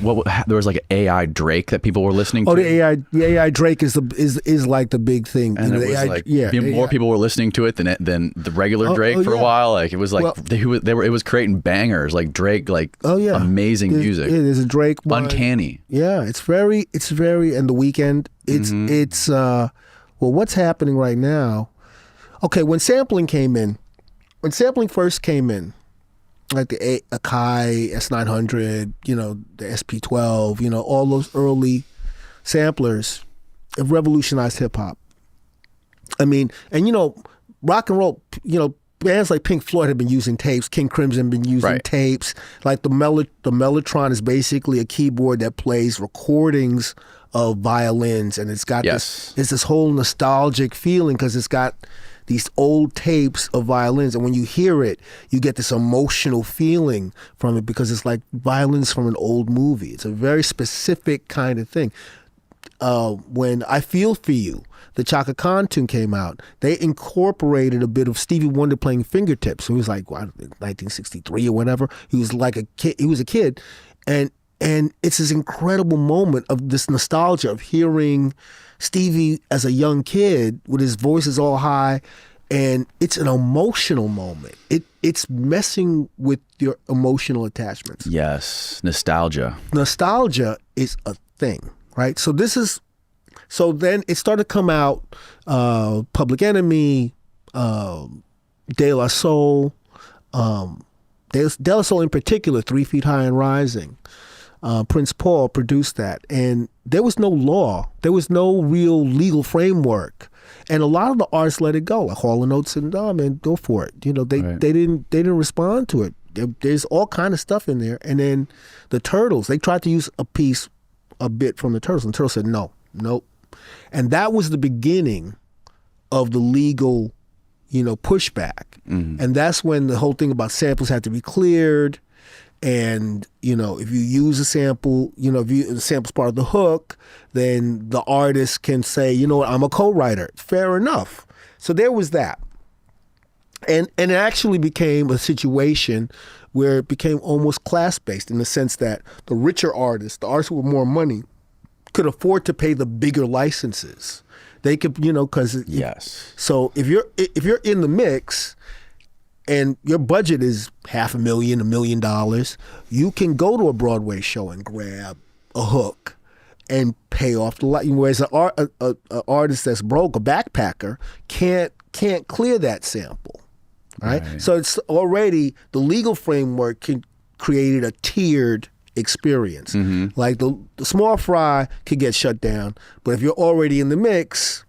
there was like an AI Drake that people were listening to. Oh, the AI Drake is like the big thing. And it was like more people were listening to it than the regular Drake for a while. Like it was like it was creating bangers like Drake, like amazing music. Yeah, there's a Drake one. Uncanny. Yeah, it's very and The Weeknd. It's well, what's happening right now? Okay, when sampling first came in, like the Akai S900, the SP12, all those early samplers have revolutionized hip hop. I mean, and rock and roll, bands like Pink Floyd have been using tapes. King Crimson been using tapes. Like the Mellotron is basically a keyboard that plays recordings of violins, and it's got this whole nostalgic feeling because it's got these old tapes of violins, and when you hear it, you get this emotional feeling from it because it's like violins from an old movie. It's a very specific kind of thing. When I Feel For You, the Chaka Khan tune came out, they incorporated a bit of Stevie Wonder playing fingertips. He was like 1963 or whatever. He was like a kid. He was a kid, and it's this incredible moment of this nostalgia of hearing Stevie as a young kid with his voice is all high, and it's an emotional moment. It's messing with your emotional attachments. Yes, nostalgia. Nostalgia is a thing, right? So then it started to come out, Public Enemy, De La Soul, De La Soul in particular, 3 Feet High and Rising. Prince Paul produced that, and there was no law. There was no real legal framework, and a lot of the artists let it go. Like Hall & Oates and man, go for it. They didn't respond to it. There's all kind of stuff in there. And then the Turtles, they tried to use a bit from the Turtles, and the Turtles said nope. And that was the beginning of the legal, pushback. Mm-hmm. And that's when the whole thing about samples had to be cleared. And, if you use a sample, if the sample's part of the hook, then the artist can say, I'm a co-writer. Fair enough. So there was that. And it actually became a situation where it became almost class-based in the sense that the richer artists, the artists with more money, could afford to pay the bigger licenses. They could, because So if you're in the mix and your budget is $500,000, $1 million, you can go to a Broadway show and grab a hook and pay off the license. Whereas an artist that's broke, a backpacker, can't clear that sample, right? So it's already the legal framework created a tiered experience. Mm-hmm. Like the small fry could get shut down, but if you're already in the mix,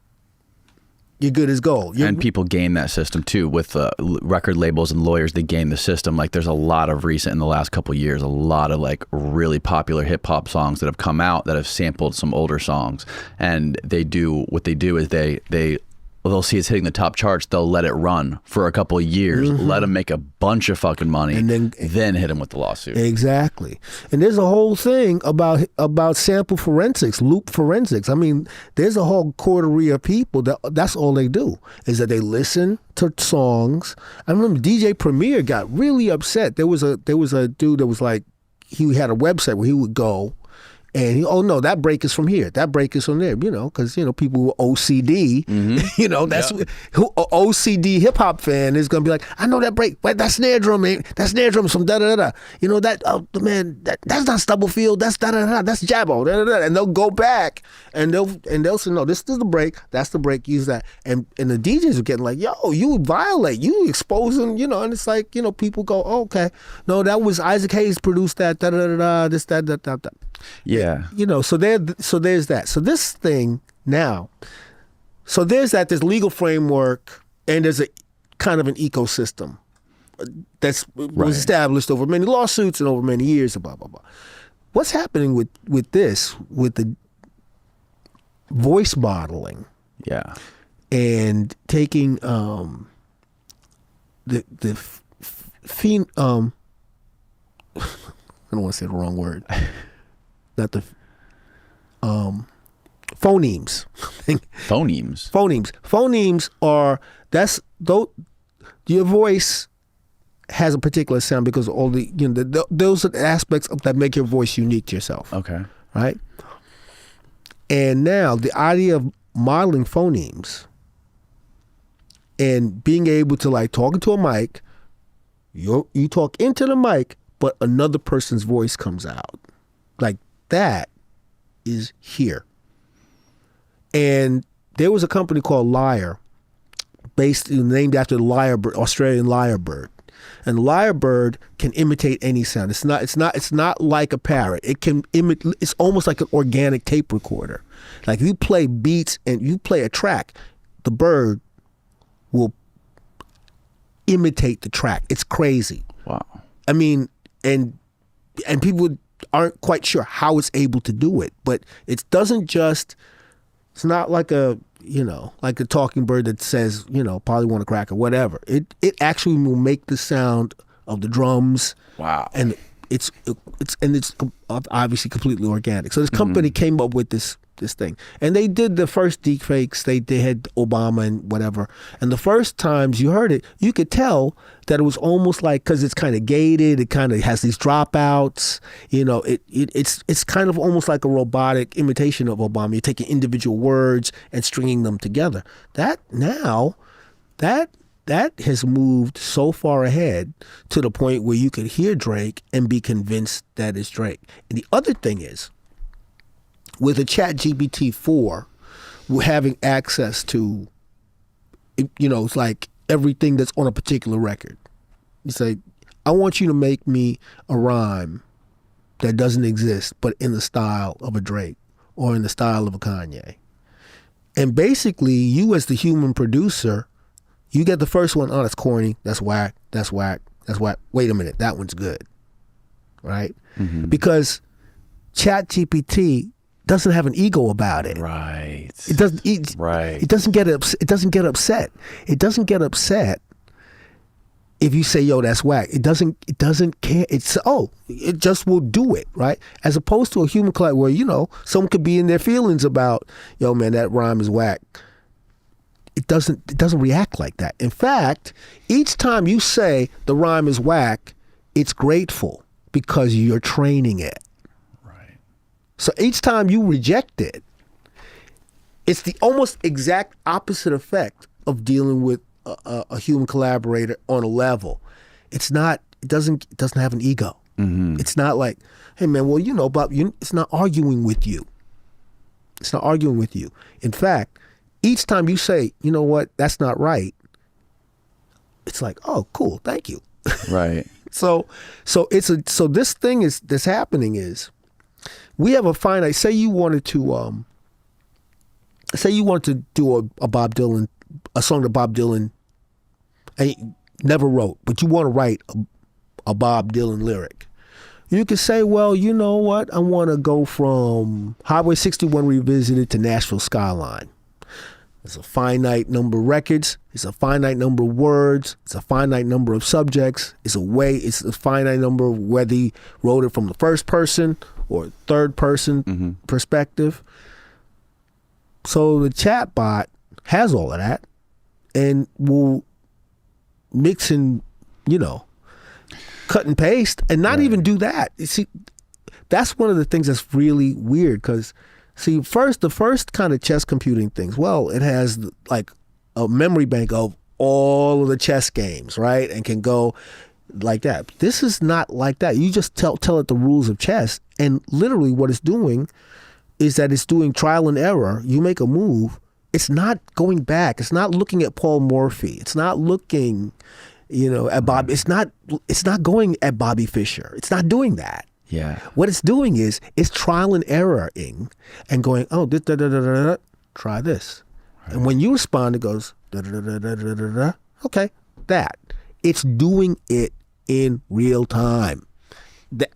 you're good as gold. And people gain that system too with record labels and lawyers. They gain the system. Like there's a lot of recent in the last couple of years, a lot of like really popular hip hop songs that have come out that have sampled some older songs. And what they do is they'll see it's hitting the top charts. They'll let it run for a couple of years, let them make a bunch of fucking money, and then hit them with the lawsuit. Exactly. And there's a whole thing about sample forensics, loop forensics. I mean, there's a whole coterie of people that's all they do is that they listen to songs. I remember DJ Premier got really upset. There was a dude that was like, he had a website where he would go. And that break is from here. That break is from there, because, people who are OCD, that's who OCD hip hop fan is going to be like, I know that break. Wait, that snare drum, man. That snare drum is from da-da-da-da. That's not Stubblefield. That's da-da-da-da. That's Jabbo. Da-da-da. And they'll go back and they'll say, no, this is the break. That's the break. Use that. And the DJs are getting like, yo, you violate. You exposing, and it's like, people go, oh, okay. No, that was Isaac Hayes produced that. Da-da-da-da. This, that. Yeah. So there's that. So this thing now, there's legal framework, and there's a kind of an ecosystem was established over many lawsuits and over many years, and blah, blah, blah. What's happening with the voice modeling? Yeah. And taking I don't want to say the wrong word. Not the phonemes. Phonemes are your voice has a particular sound because all the those are the aspects that make your voice unique to yourself. Okay. Right. And now the idea of modeling phonemes and being able to like talk into a mic, you talk into the mic, but another person's voice comes out. Like that is here. And there was a company called Lyre, named after the lyrebird, Australian lyrebird. And the lyrebird can imitate any sound. It's not like a parrot. It can it's almost like an organic tape recorder. Like you play beats and you play a track, the bird will imitate the track. It's crazy. Wow. I mean, and people aren't quite sure how it's able to do it, but it doesn't just, it's not like a talking bird that says, probably want a crack or whatever. It actually will make the sound of the drums. Wow. And it's obviously completely organic. So this company came up with this thing. And they did the first deep fakes. They had Obama and whatever. And the first times you heard it, you could tell that it was almost like, because it's kind of gated, it kind of has these dropouts, it's kind of almost like a robotic imitation of Obama. You're taking individual words and stringing them together. That has moved so far ahead to the point where you could hear Drake and be convinced that it's Drake. And the other thing is, with a ChatGPT-4, we're having access to, it's like everything that's on a particular record. You say, I want you to make me a rhyme that doesn't exist, but in the style of a Drake or in the style of a Kanye. And basically, you as the human producer, you get the first one, oh, that's corny, that's whack, that's whack, that's whack. Wait a minute, that one's good, right? Mm-hmm. Because ChatGPT doesn't have an ego about it. Right. It doesn't. It doesn't get upset. It doesn't get upset. It doesn't get upset if you say, "Yo, that's whack." It doesn't care. It just will do it, right? As opposed to a human collab where someone could be in their feelings about, "Yo, man, that rhyme is whack." It doesn't react like that. In fact, each time you say the rhyme is whack, it's grateful because you're training it. So each time you reject it, it's the almost exact opposite effect of dealing with a human collaborator on a level. It doesn't have an ego. Mm-hmm. It's not like, hey man, well, Bob, it's not arguing with you. It's not arguing with you. In fact, each time you say, you know what, that's not right, it's like, oh, cool, thank you. Right. So this thing that's happening is, we have a finite. Say you wanted to do a Bob Dylan, a song that Bob Dylan never wrote, but you want to write a Bob Dylan lyric. You could say, well, you know what? I want to go from Highway 61 Revisited to Nashville Skyline. It's a finite number of records. It's a finite number of words. It's a finite number of subjects. It's a finite number of whether he wrote it from the first person or third person perspective. So the chatbot has all of that and will mix and, cut and paste and not even do that. You see, that's one of the things that's really weird because, see, the first kind of chess computing things, well, it has like a memory bank of all of the chess games, right? And can go like that. This is not like that. You just tell it the rules of chess, and literally what it's doing is that it's doing trial and error. You make a move, it's not going back. It's not looking at Paul Morphy. It's not looking, at Bob. It's not going at Bobby Fischer. It's not doing that. Yeah. What it's doing is it's trial and erroring and going, oh, try this. Right. And when you respond, it goes, okay, that. It's doing it in real time.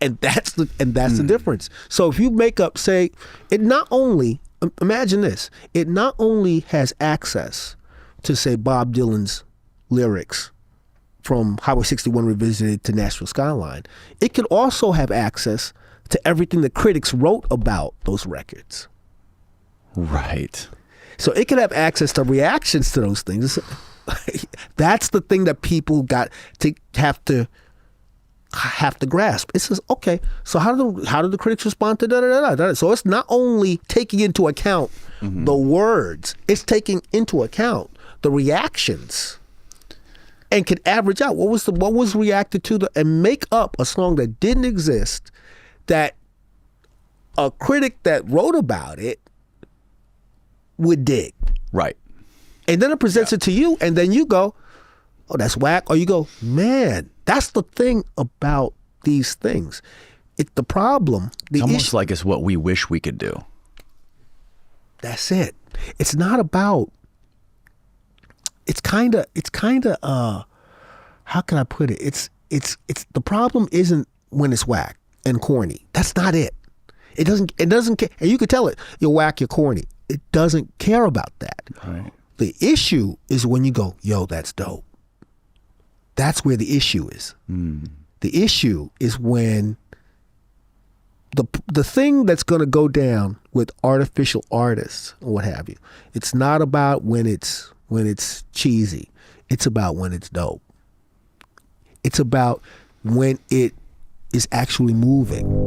And that's the difference. So if you make up, say, it not only, imagine this, it not only has access to, say, Bob Dylan's lyrics from Highway 61 Revisited to Nashville Skyline, it could also have access to everything the critics wrote about those records. Right. So it could have access to reactions to those things. That's the thing that people got to have to grasp. It says, okay, so how do the critics respond to da da da da? So it's not only taking into account the words, it's taking into account the reactions, and can average out what was reacted to and make up a song that didn't exist, that a critic that wrote about it would dig. Right. And then it presents it to you, and then you go, oh, that's whack. Or you go, man, that's the thing about these things. It's the problem. It's almost like it's what we wish we could do. That's it. It's not about, it's kind of, how can I put it? It's the problem isn't when it's whack and corny. That's not it. It doesn't care. And you can tell it, you're whack, you're corny. It doesn't care about that. Right. The issue is when you go, yo, that's dope. That's where the issue is. The issue is when the thing that's going to go down with artificial artists or what have you, it's not about when it's cheesy. It's about when it's dope. It's about when it is actually moving.